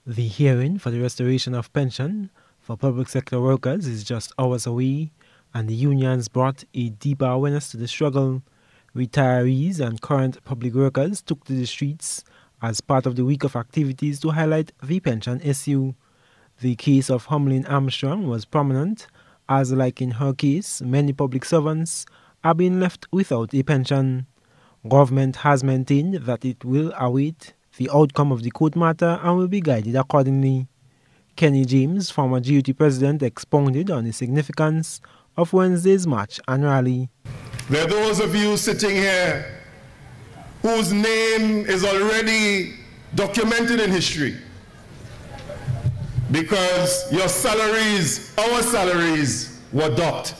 The hearing for the restoration of pension for public sector workers is just hours away, and the unions brought a deeper awareness to the struggle. Retirees and current public workers took to the streets as part of the week of activities to highlight the pension issue. The case of Humlin Armstrong was prominent, as like in her case, many public servants are being left without a pension. Government has maintained that it will await the outcome of the court matter and will be guided accordingly. Kenny James, former GUT president, expounded on the significance of Wednesday's march and rally. There are those of you sitting here whose name is already documented in history because your salaries, our salaries, were docked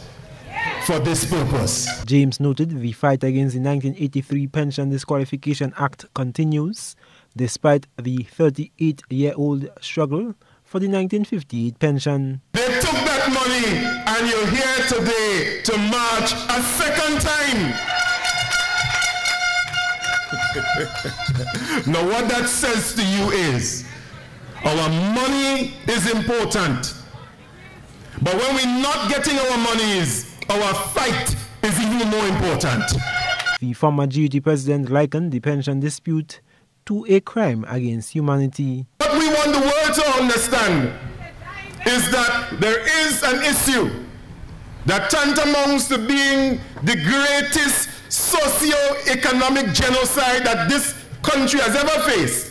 for this purpose. James noted the fight against the 1983 Pension Disqualification Act continues despite the 38-year-old struggle for the 1958 pension. They took that money and you're here today to march a second time. Now what that says to you is our money is important, but when we're not getting our monies, our fight is even more important. The former GUT president likened the pension dispute to a crime against humanity. What we want the world to understand is that there is an issue that tantamounts to being the greatest socio-economic genocide that this country has ever faced,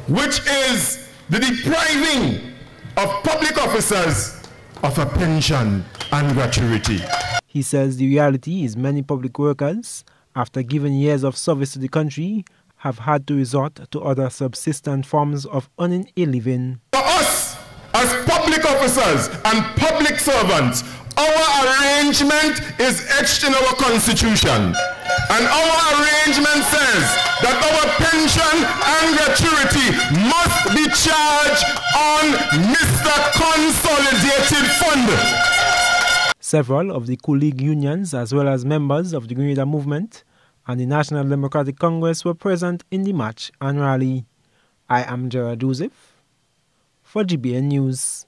which is the depriving of public officers of a pension and gratuity. He says the reality is many public workers, after giving years of service to the country, have had to resort to other subsistent forms of earning a living. For us, as public officers and public servants, our arrangement is etched in our constitution. And our arrangement says that our pension and gratuity must be charged on Mr. Consolidated Fund. Several of the colleague unions, as well as members of the Grenada Movement and the National Democratic Congress, were present in the march and rally. I am Gerard Joseph for GBN News.